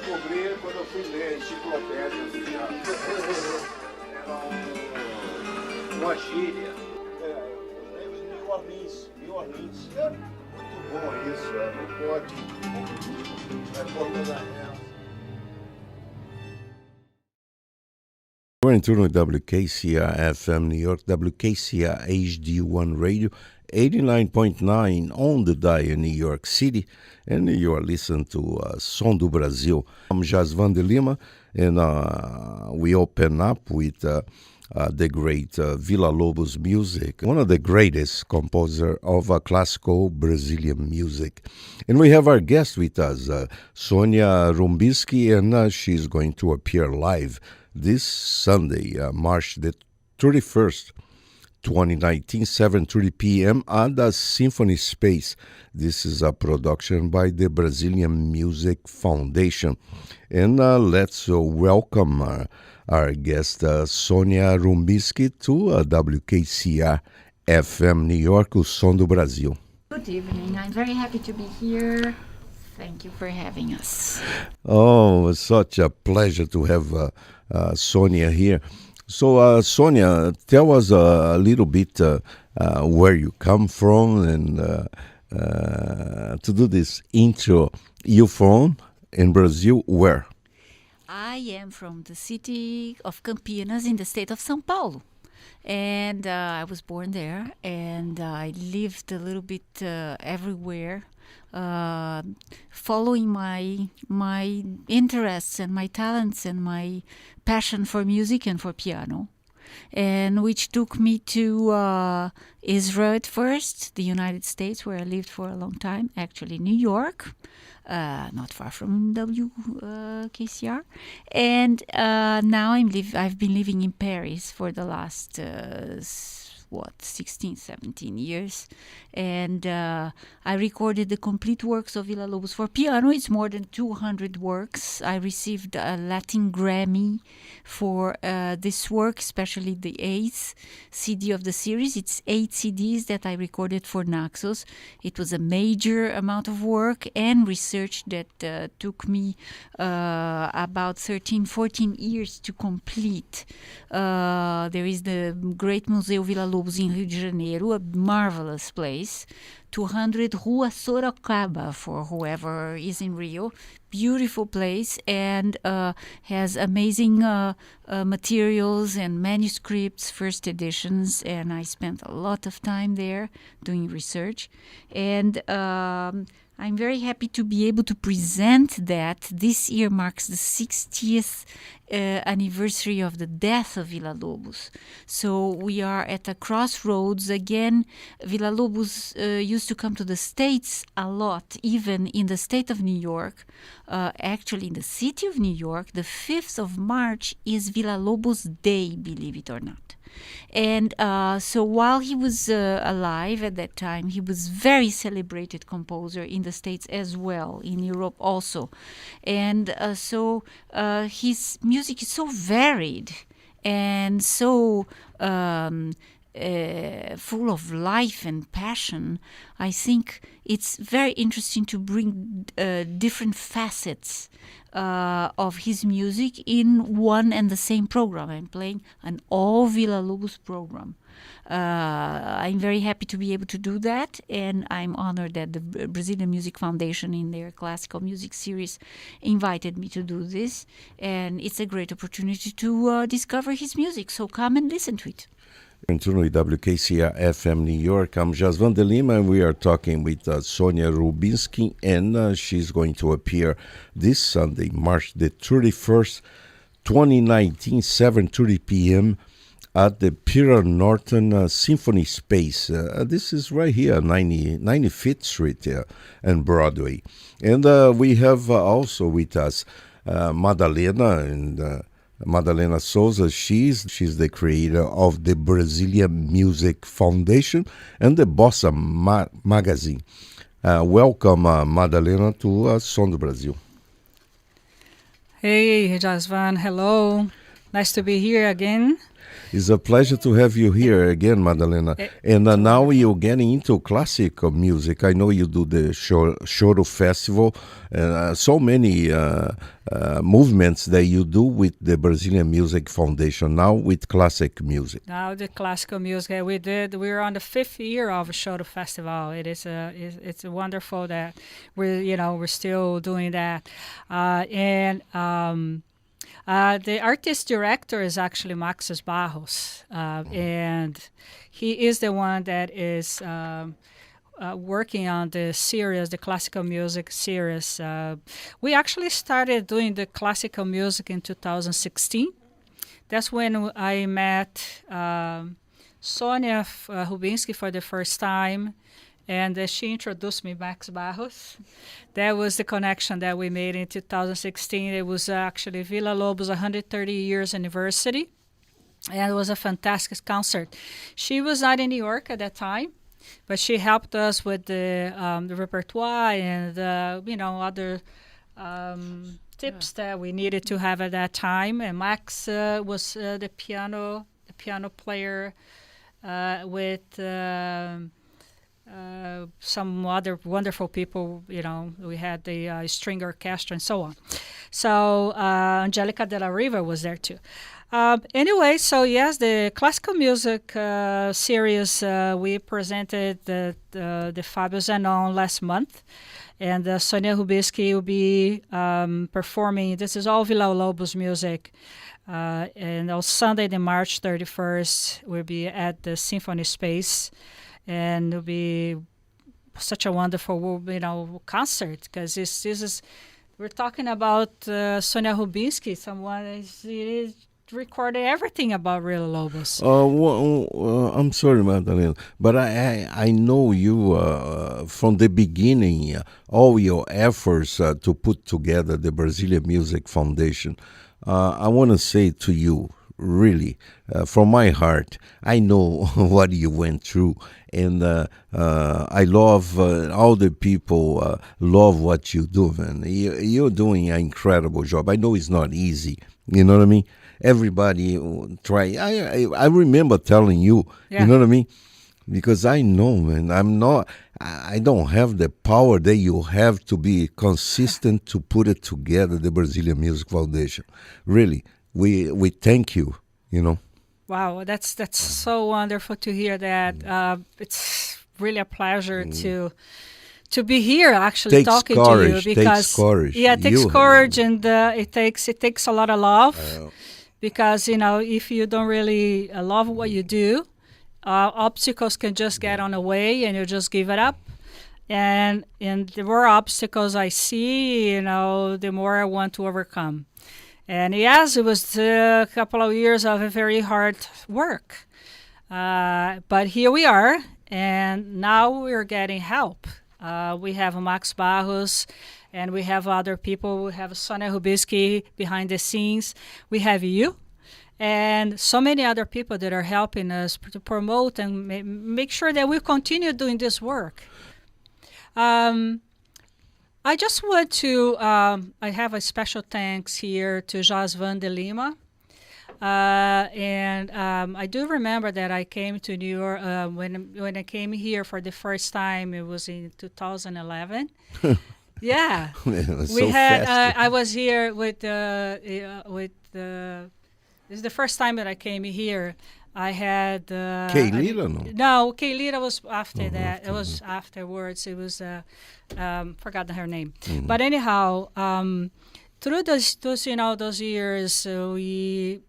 descobri quando eu fui ler enciclopédias de era uma gíria. New Orleans, New Orleans. É muito bom isso, não pode. Por toda ela. We're in tune with WKCR FM New York, WKCR HD1 Radio, 89.9 on the dial in New York City, and you are listening to Som do Brasil. I'm Jasvan de Lima, and we open up with the great Villalobos music, one of the greatest composer of classical Brazilian music. And we have our guest with us, Sonia Rubinsky, and she's going to appear live this Sunday, March the 31st, 2019, 7:30 p.m. at the Symphony Space. This is a production by the Brazilian Music Foundation. And let's welcome our guest, Sonia Rubinsky, to WKCR FM New York, o Som do Brasil. Good evening. I'm very happy to be here. Thank you for having us. Oh, it's such a pleasure to have Sonia here. So, Sonia, tell us a little bit where you come from, and to do this intro, you from in Brazil, where? I am from the city of Campinas in the state of São Paulo. And I was born there, and I lived a little bit everywhere, following my interests and my talents and my passion for music and for piano, and which took me to Israel at first, the United States, where I lived for a long time, actually New York, not far from WKCR, and now I've been living in Paris for the last 16, 17 years, and I recorded the complete works of Villalobos for piano. It's more than 200 works. I received a Latin Grammy for this work, especially the 8th CD of the series. It's 8 CDs that I recorded for Naxos. It was a major amount of work and research that took me about 13, 14 years to complete. There is the great Museu Villalobos in Rio de Janeiro, a marvelous place. 200 Rua Sorocaba, for whoever is in Rio. Beautiful place, and has amazing materials and manuscripts, first editions, and I spent a lot of time there doing research. And I'm very happy to be able to present that. This year marks the 60th anniversary of the death of Villalobos. So we are at a crossroads again. Villalobos used to come to the States a lot, even in the state of New York. Actually, in the city of New York, the 5th of March is Villalobos Day, believe it or not. And so while he was alive at that time, he was very celebrated composer in the States as well, in Europe also. And so his music is so varied and so full of life and passion. I think it's very interesting to bring different facets of his music in one and the same program. I'm playing an all Villalobos program. I'm very happy to be able to do that, and I'm honored that the Brazilian Music Foundation in their classical music series invited me to do this, and it's a great opportunity to discover his music, so come and listen to it. In tune with WKCR FM New York, I'm Jasvan de Lima, and we are talking with Sonia Rubinsky, and she's going to appear this Sunday, March the 31st, 2019, 7:30 p.m. at the Peter Norton Symphony Space. This is right here, 95th Street and Broadway. And we have also with us Madalena Sousa. She's the creator of the Brazilian Music Foundation and the Bossa Magazine. Welcome, Madalena, to Som do Brasil. Hey, Jasvan. Hello. Nice to be here again. It's a pleasure to have you here again, Madalena. And now you're getting into classical music. I know you do the Choro Festival, so many movements that you do with the Brazilian Music Foundation, now with classic music. Now the classical music we're on the 5th year of Choro Festival. It's wonderful that we're still doing that. The artist director is actually Maxis Barros, and he is the one that is working on the series, the classical music series. We actually started doing the classical music in 2016. That's when I met Sonia Rubinsky for the first time, and she introduced me Max Barros. That was the connection that we made in 2016. It was actually Villalobos' 130 years anniversary, and it was a fantastic concert. She was not in New York at that time, but she helped us with the repertoire and other tips that we needed to have at that time. And Max was the piano player with some other wonderful people. We had the string orchestra and so on. So Angelica de la Riva was there too. Anyway, so yes, the classical music series, we presented the Fabio Zenon last month, and Sonia Rubinsky will be performing. This is all Villalobos music. And on Sunday, the March 31st, we'll be at the Symphony Space. And it'll be such a wonderful, concert, because this is we're talking about Sonia Rubinsky, someone is recorded everything about Villalobos. I'm sorry, Madalena, but I know you from the beginning. All your efforts to put together the Brazilian Music Foundation. I want to say to you, really, from my heart, I know what you went through, and I love all the people love what you do, man. You're doing an incredible job. I know it's not easy, you know what I mean? Everybody try. I remember telling you, You know what I mean? Because I know, man, I don't have the power that you have to be consistent to put it together, the Brazilian Music Foundation. Really. We thank you, Wow, that's so wonderful to hear that. It's really a pleasure to be here, actually talking to you, because takes courage. It takes courage, and it takes a lot of love, because if you don't really love what you do, obstacles can just get on the way, and you just give it up. And the more obstacles I see, the more I want to overcome. And yes, it was a couple of years of a very hard work. But here we are, and now we're getting help. We have Max Barros, and we have other people. We have Sonia Rubinsky behind the scenes. We have you, and so many other people that are helping us to promote and make sure that we continue doing this work. I just want to, I have a special thanks here to Jasvan de Lima. And I do remember that I came to New York, when I came here for the first time, it was in 2011. Yeah. I was here with this is the first time that I came here. I had Kay Lira, no? No, Kay Lira was after that. It was afterwards. It was forgotten her name. Mm-hmm. But anyhow, through those years, we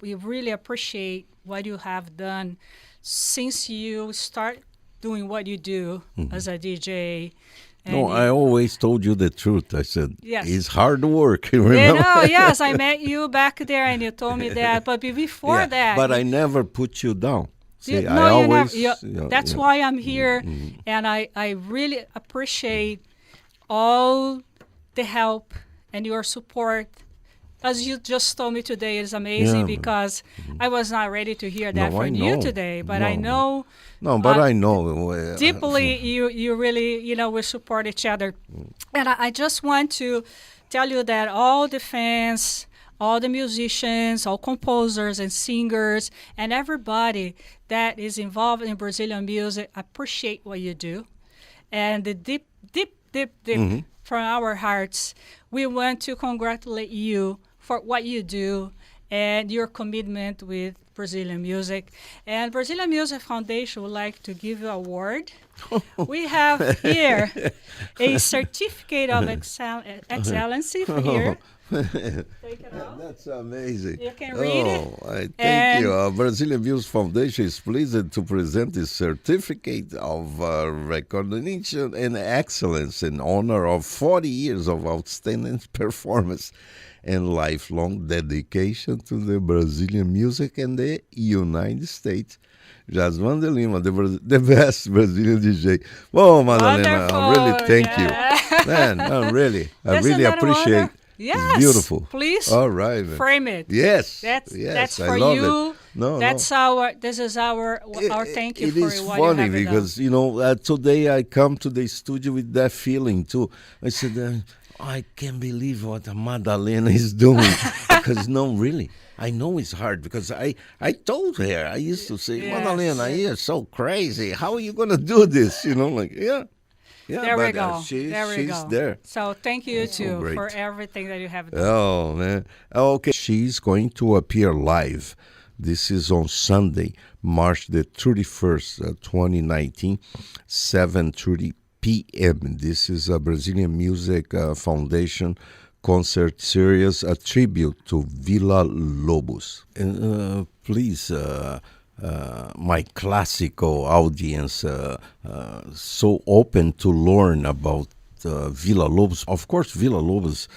really appreciate what you have done since you start doing what you do as a DJ. No, I always told you the truth. I said, yes, it's hard work. Remember? Yes, I met you back there, and you told me that. But before that... But I never put you down. See, that's why I'm here, and I really appreciate all the help and your support. As you just told me today, it's amazing because I was not ready to hear that from you today. But I know... No, but I know. Deeply, you really, we support each other. And I just want to tell you that all the fans, all the musicians, all composers and singers, and everybody that is involved in Brazilian music appreciate what you do. And the deep from our hearts, we want to congratulate you for what you do and your commitment with Brazilian music. And Brazilian Music Foundation would like to give you an award. We have here a certificate of excellency for here. Take it out. That's amazing. You can read it. Thank you. Brazilian Music Foundation is pleased to present this certificate of recognition and excellence in honor of 40 years of outstanding performance and lifelong dedication to the Brazilian music and the United States. Jasmine de Lima, the best Brazilian DJ. Whoa, Madalena, I really thank you. Man, I really appreciate it. Yes, it's beautiful. Please, all right, man. Frame it. Yes, that's I for love you. It. No, that's no. This is our thank you it for is what funny you have because done. today I come to the studio with that feeling too. I said, I can't believe what Madalena is doing because no, really. I know it's hard because I told her, I used to say, Madalena, you're so crazy. How are you going to do this? Yeah, there we but go. She's go. there. So thank you too great. for everything that you have done. Oh, man. Okay. She's going to appear live. This is on Sunday, March the 31st, 2019, 7:30 p.m. This is a Brazilian Music Foundation concert series, a tribute to Villalobos. And please, my classical audience, so open to learn about Villalobos. Of course, Villalobos,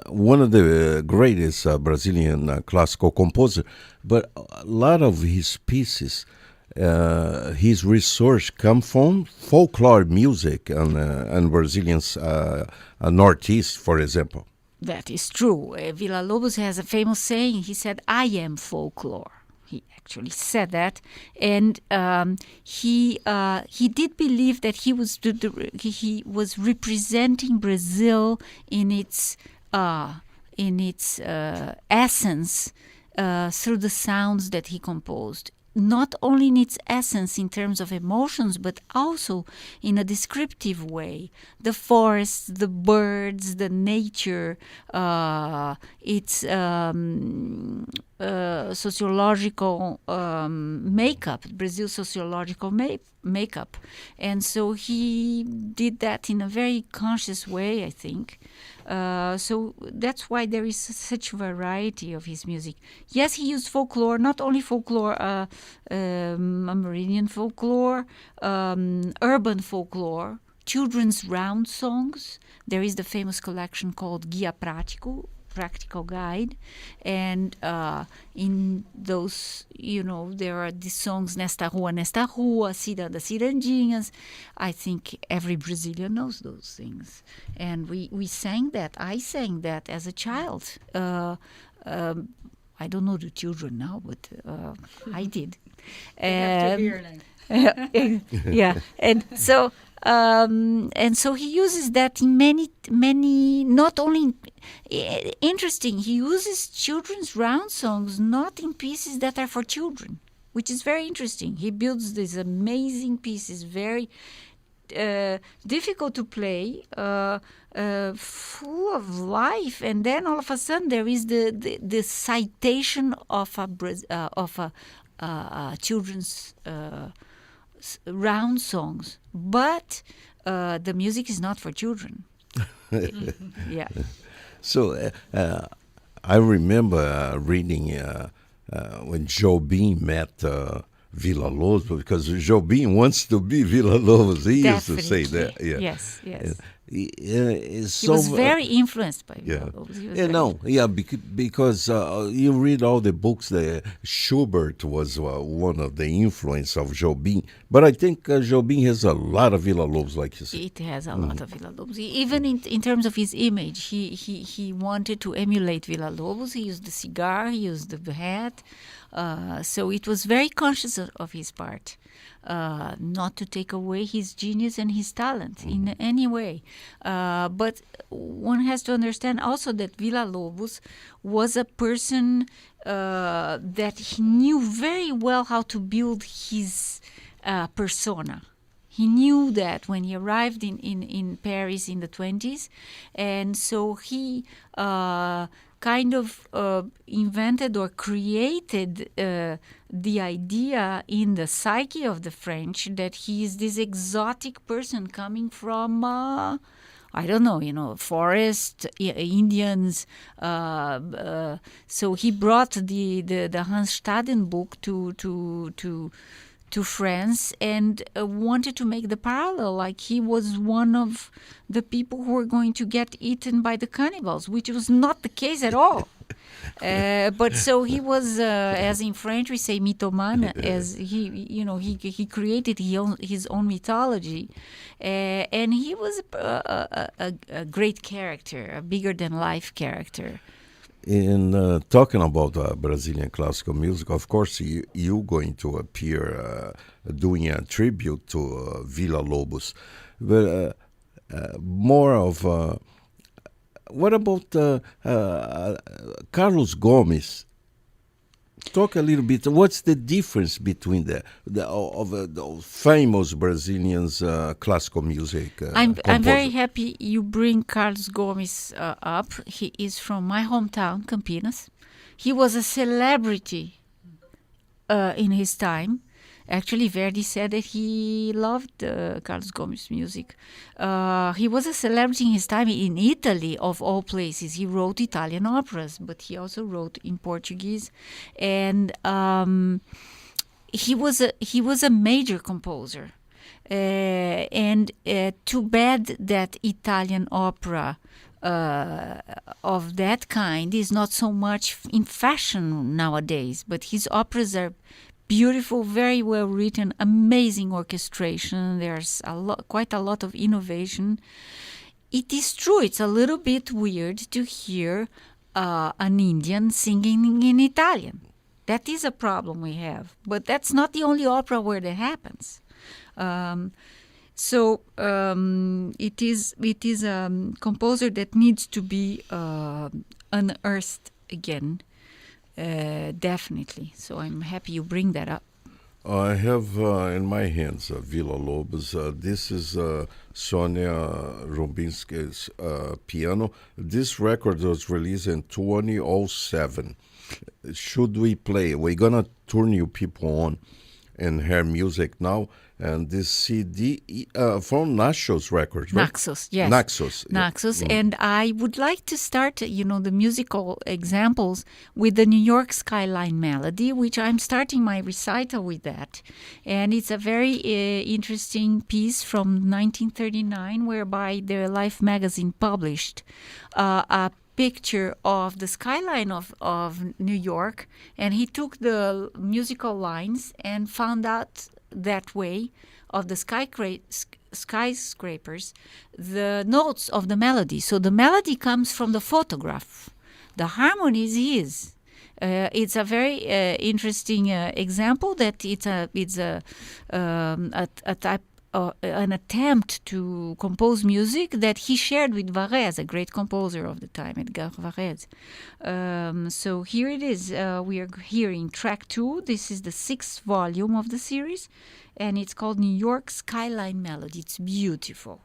one of the greatest Brazilian classical composer, but a lot of his pieces, his research come from folklore music and Brazilians, Northeast, for example. That is true. Villalobos has a famous saying. He said, "I am folklore." He actually said that, and he did believe that he was representing Brazil in its essence through the sounds that he composed. Not only in its essence in terms of emotions, but also in a descriptive way. The forests, the birds, the nature, its sociological makeup, Brazil's sociological makeup. And so he did that in a very conscious way, I think. So that's why there is such variety of his music. Yes, he used folklore, not only folklore, Amerindian folklore, urban folklore, children's round songs. There is the famous collection called Guia Prático, Practical Guide, and in those, there are these songs, Nesta Rua, Ciranda Cirandinhas. I think every Brazilian knows those things. And we sang that. I sang that as a child. I don't know the children now, but I did. Have to hear yeah, and so he uses that in many. Not only interesting, he uses children's round songs not in pieces that are for children, which is very interesting. He builds these amazing pieces, very difficult to play, full of life, and then all of a sudden there is the citation of a children's round songs, but the music is not for children. Yeah. So I remember reading when Jobim met Villalobos, because Jobim wants to be Villalobos. He used to say that. Yeah. Yes. He was very influenced by Villalobos. Because you read all the books. Schubert was one of the influence of Jobim, but I think Jobim has a lot of Villalobos, like you said. It has a lot of Villalobos. Even in terms of his image, he wanted to emulate Villalobos. He used the cigar, he used the hat. So it was very conscious of his part. not to take away his genius and his talent in any way. But one has to understand also that Villalobos was a person that he knew very well how to build his persona. He knew that when he arrived in Paris in the 20s, and so he kind of invented or created the idea in the psyche of the French that he is this exotic person coming from I don't know, forest, Indians. So he brought the Hans Staden book to France and wanted to make the parallel, like he was one of the people who were going to get eaten by the cannibals, which was not the case at all. But so he was, as in French we say mythomane, as he created his own mythology, and he was a great character, a bigger than life character. In talking about Brazilian classical music, of course, you're going to appear doing a tribute to Villalobos. But more of... what about Carlos Gomes? Talk a little bit. What's the difference between the famous Brazilians classical music? I'm very happy you bring Carlos Gomes up. He is from my hometown, Campinas. He was a celebrity in his time. Actually, Verdi said that he loved Carlos Gomes' music. He was a celebrity in his time in Italy, of all places. He wrote Italian operas, but he also wrote in Portuguese, and he was a major composer. And too bad that Italian opera of that kind is not so much in fashion nowadays. But his operas are beautiful, very well written, amazing orchestration. There's quite a lot of innovation. It is true, it's a little bit weird to hear an Indian singing in Italian. That is a problem we have. But that's not the only opera where that happens. So it is a composer that needs to be unearthed again. Definitely. So I'm happy you bring that up. I have in my hands Villalobos. This is Sonia Rubinsky's piano. This record was released in 2007. Should we play? We're going to turn you people on and her music now. And this CD from Naxos Records, right? Naxos, yes. Naxos. Yeah. And I would like to start, the musical examples with the New York Skyline melody, which I'm starting my recital with that. And it's a very interesting piece from 1939, whereby the Life magazine published a picture of the skyline of New York, and he took the musical lines and found out that way of the skyscrapers the notes of the melody. So the melody comes from the photograph. The harmony is his. It's a very interesting example that it's a type an attempt to compose music that he shared with Varese, a great composer of the time, Edgar Varese. So here it is. We are hearing track 2. This is the 6th volume of the series, and it's called New York Skyline Melody. It's beautiful.